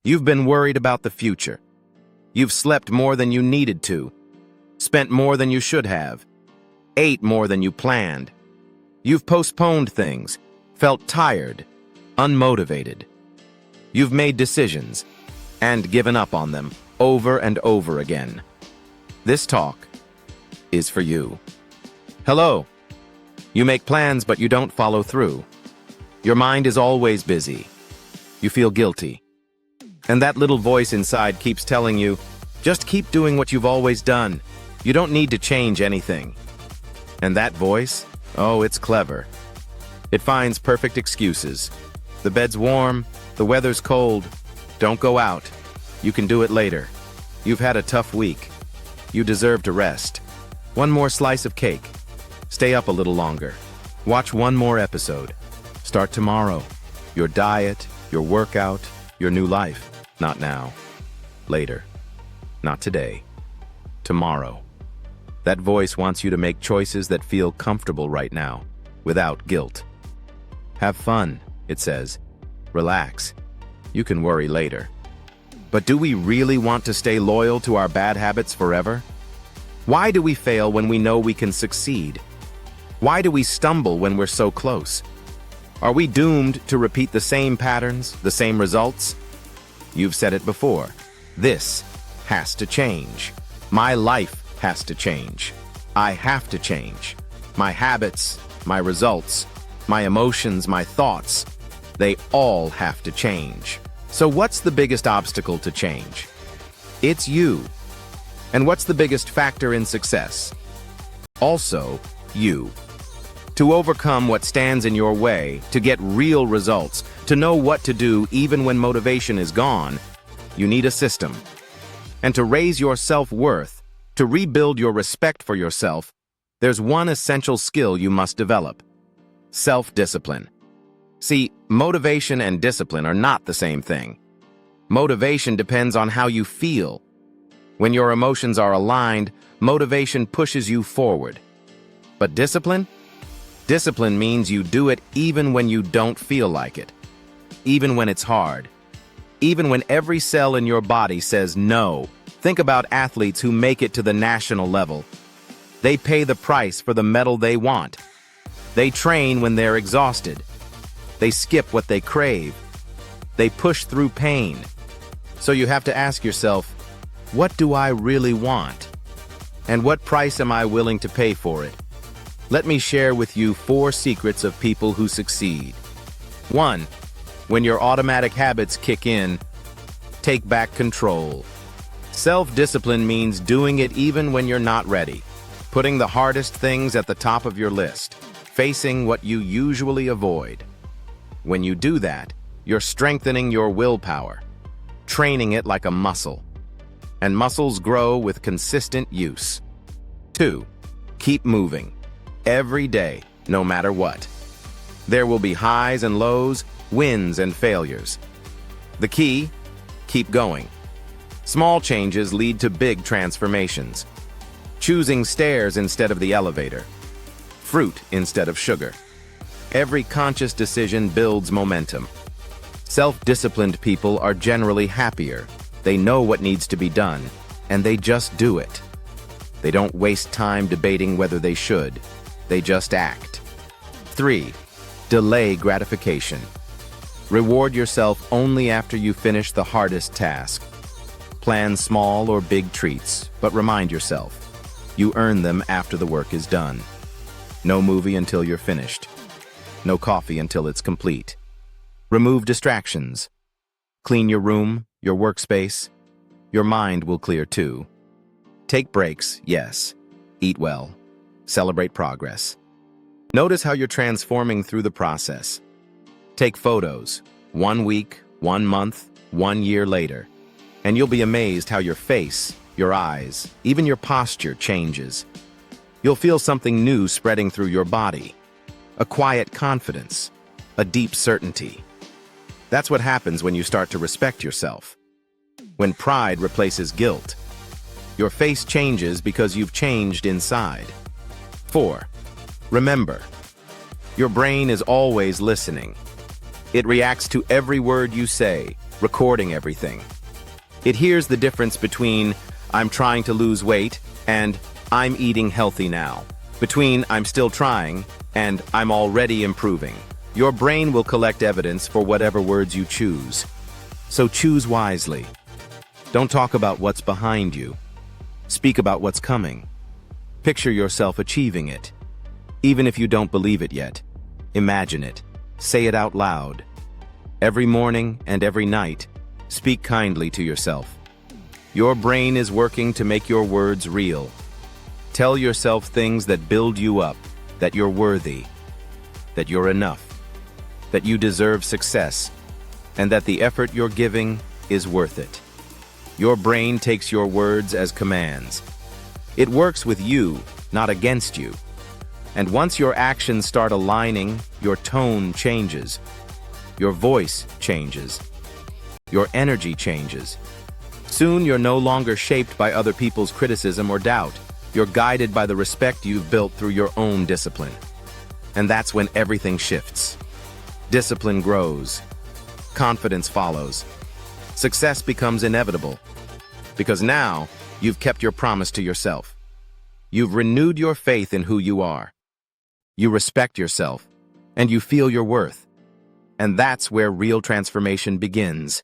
You've been worried about the future. You've slept more than you needed to, spent more than you should have, ate more than you planned. You've postponed things, felt tired, unmotivated. You've made decisions and given up on them over and over again. This talk is for you. Hello. You make plans, but you don't follow through. Your mind is always busy. You feel guilty. And that little voice inside keeps telling you, just keep doing what you've always done. You don't need to change anything. And that voice, oh, it's clever. It finds perfect excuses. The bed's warm, the weather's cold. Don't go out. You can do it later. You've had a tough week. You deserve to rest. One more slice of cake. Stay up a little longer. Watch one more episode. Start tomorrow. Your diet, your workout, your new life. Not now. Later. Not today. Tomorrow. That voice wants you to make choices that feel comfortable right now, without guilt. Have fun, it says. Relax. You can worry later. But do we really want to stay loyal to our bad habits forever? Why do we fail when we know we can succeed? Why do we stumble when we're so close? Are we doomed to repeat the same patterns, the same results? You've said it before. This has to change. My life has to change. I have to change. My habits, my results, my emotions, my thoughts, they all have to change. So what's the biggest obstacle to change? It's you. And what's the biggest factor in success? Also, you. To overcome what stands in your way, to get real results, to know what to do even when motivation is gone, you need a system. And to raise your self-worth, to rebuild your respect for yourself, there's one essential skill you must develop: self-discipline. See, motivation and discipline are not the same thing. Motivation depends on how you feel. When your emotions are aligned, motivation pushes you forward. But discipline? Discipline means you do it even when you don't feel like it. Even when it's hard. Even when every cell in your body says no. Think about athletes who make it to the national level. They pay the price for the medal they want. They train when they're exhausted. They skip what they crave. They push through pain. So you have to ask yourself, what do I really want? And what price am I willing to pay for it? Let me share with you 4 secrets of people who succeed. 1. When your automatic habits kick in, take back control. Self-discipline means doing it even when you're not ready, putting the hardest things at the top of your list, facing what you usually avoid. When you do that, you're strengthening your willpower, training it like a muscle. And muscles grow with consistent use. 2. Keep moving. Every day, no matter what. There will be highs and lows, wins and failures. The key? Keep going. Small changes lead to big transformations. Choosing stairs instead of the elevator. Fruit instead of sugar. Every conscious decision builds momentum. Self-disciplined people are generally happier. They know what needs to be done, and they just do it. They don't waste time debating whether they should. They just act. 3. Delay gratification. Reward yourself only after you finish the hardest task. Plan small or big treats, but remind yourself, you earn them after the work is done. No movie until you're finished. No coffee until it's complete. Remove distractions. Clean your room, your workspace. Your mind will clear too. Take breaks, yes. Eat well. Celebrate progress. Notice how you're transforming through the process. Take photos, 1 week, 1 month, 1 year later, and you'll be amazed how your face, your eyes, even your posture changes. You'll feel something new spreading through your body. A quiet confidence, a deep certainty. That's what happens when you start to respect yourself. When pride replaces guilt. Your face changes because you've changed inside. 4. Remember, your brain is always listening. It reacts to every word you say, recording everything. It hears the difference between "I'm trying to lose weight" and "I'm eating healthy now," between "I'm still trying" and "I'm already improving." Your brain will collect evidence for whatever words you choose. So choose wisely. Don't talk about what's behind you. Speak about what's coming. Picture yourself achieving it. Even if you don't believe it yet, imagine it. Say it out loud. Every morning and every night, speak kindly to yourself. Your brain is working to make your words real. Tell yourself things that build you up, that you're worthy, that you're enough, that you deserve success, and that the effort you're giving is worth it. Your brain takes your words as commands. It works with you, not against you. And once your actions start aligning, your tone changes. Your voice changes. Your energy changes. Soon you're no longer shaped by other people's criticism or doubt. You're guided by the respect you've built through your own discipline. And that's when everything shifts. Discipline grows. Confidence follows. Success becomes inevitable. Because now, you've kept your promise to yourself. You've renewed your faith in who you are. You respect yourself, and you feel your worth. And that's where real transformation begins.